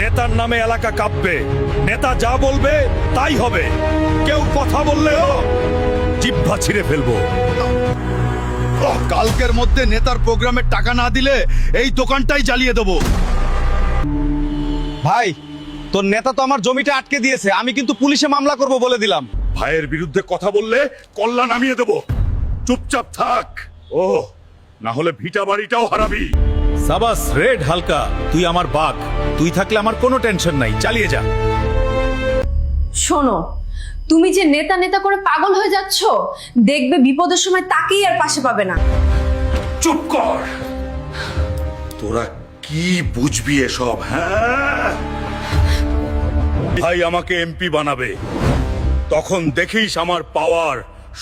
নেতার নামে এলাকা কাঁপবে। নেতা যা বলবে তাই হবে। কেউ কথা বললেও জিহ্বা ছিঁড়ে ফেলবো। কালকের মধ্যে নেতার প্রোগ্রামের টাকা না দিলে এই দোকানটাই জ্বালিয়ে দেবো। ভাই, তোর নেতা তো আমার জমিটা আটকে দিয়েছে, আমি কিন্তু পুলিশে মামলা করব বলে দিলাম। ভাইয়ের বিরুদ্ধে কথা বললে কল্লা নামিয়ে দেব। চুপচাপ থাক। ও না হলে ভিটা বাড়িটাও হারাবি। সাবাস রেড হালকা, তুই আমার বাঘ। তুই থাকলে আমার কোনো টেনশন নাই, চালিয়ে যা। শোনো, তুমি যে নেতা নেতা করে পাগল হয়ে যাচ্ছ, দেখবে বিপদের সময় তাকেই আর পাশে পাবে না। চুপ কর। তোরা কি বুঝবি এসব? হ্যাঁ, ভাই আমাকে এমপি বানাবে, তখন দেখিস আমার পাওয়ার।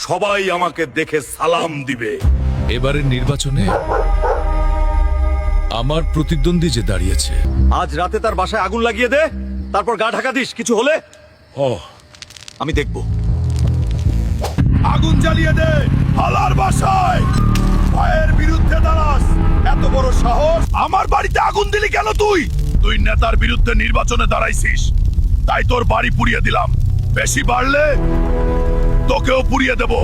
সবাই আমাকে দেখে সালাম দিবে। এবারের নির্বাচনে আমার প্রতিদ্বন্দ্বী যে দাঁড়িয়েছে, আজ রাতে তার বাসায় আগুন লাগিয়ে দে, তারপর গা ঢাকা দিস। কিছু হলে আমি দেখব। আগুন জ্বালিয়ে দে হালার বাসায়। ভাইয়ের বিরুদ্ধে দাঁড়াস, এত বড় সাহস! আমার বাড়িতে আগুন দিলি কেন তুই? তুই নেতার বিরুদ্ধে নির্বাচনে দাঁড়াইছিস, তাই তোর বাড়ি পুড়িয়ে দিলাম। বেশি বাড়লে তোকেও পুড়িয়ে দেব।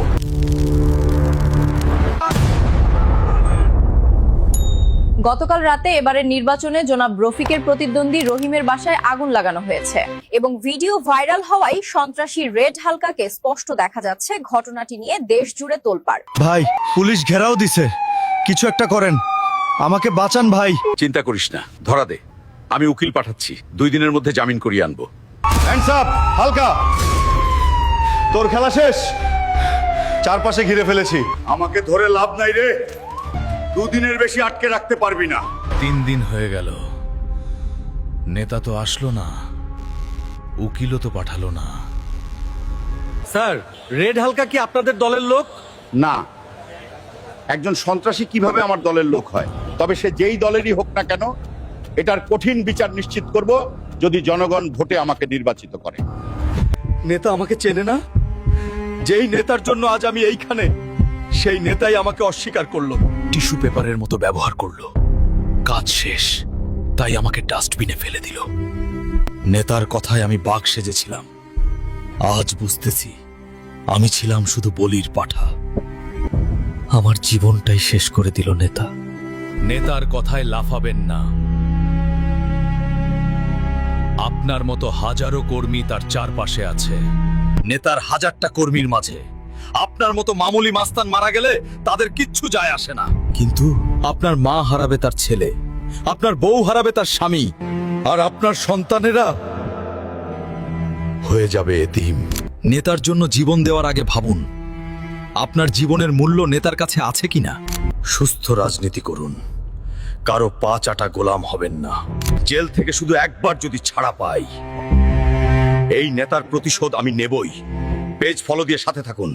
গতকাল রাতে এবারের নির্বাচনে জনাব রফিকের প্রতিদ্বন্দ্বী রহিমের বাসায় আগুন লাগানো হয়েছে এবং ভিডিও ভাইরাল হওয়ায় সন্ত্রাসী রেড হালকাকে স্পষ্ট দেখা যাচ্ছে। ঘটনাটি নিয়ে দেশ জুড়ে তোলপাড়। ভাই, পুলিশ ঘেরাও দিছে, কিছু একটা করেন, আমাকে বাঁচান ভাই। চিন্তা করিস না, ধরা দে। আমি উকিল পাঠাচ্ছি, 2 দিনের মধ্যে জামিন করিয়ে আনবো। হ্যান্ডস আপ হালকা, তোর খেলা শেষ। চারপাশে ঘিরে ফেলেছি। আমাকে ধরে লাভ নাই রে, 2 দিনের বেশি আটকে রাখতে পারবি না। 3 দিন হয়ে গেল, নেতা তো আসলো না, উকিলও তো পাঠালো না। স্যার, রেড হালকা কি আপনাদের দলের লোক? না, একজন সন্ত্রাসী কিভাবে আমার দলের লোক হয়? তবে সে যেই দলেরই হোক না কেন, এটার কঠিন বিচার নিশ্চিত করব যদি জনগণ ভোটে আমাকে নির্বাচিত করে। নেতা আমাকে চেনে না? যেই নেতার জন্য আজ আমি এইখানে, সেই নেতাই আমাকে অস্বীকার করলো। টিস্যু পেপারের মতো ব্যবহার করলো। কাজ শেষ, তাই আমাকে ডাস্টবিনে ফেলে দিল। নেতার কথায় আমি বাঘ সেজেছিলাম, আজ বুঝতেছি আমি ছিলাম শুধু বলির পাঠা। আমার জীবনটাই শেষ করে দিল নেতা। নেতার কথায় লাফাবেন না। আপনার মতো হাজারো কর্মী তার চারপাশে আছে। নেতার 1000টা কর্মীর মাঝে আপনার মতো মামুলি মাস্তান মারা গেলে তাদের কিচ্ছু যায় আসে না, কিন্তু আপনার মা হারাবে তার ছেলে, আপনার বউ হারাবে তার স্বামী, আর আপনার সন্তানেরা হয়ে যাবে এতিম। নেতার জন্য জীবন দেওয়ার আগে ভাবুন, আপনার জীবনের মূল্য নেতার কাছে আছে কিনা। সুস্থ রাজনীতি করুন, কারো পা চাটা গোলাম হবেন না। জেল থেকে শুধু একবার যদি ছাড়া পাই, এই নেতার প্রতিশোধ আমি নেবই। পেজ ফলো দিয়ে সাথে থাকুন।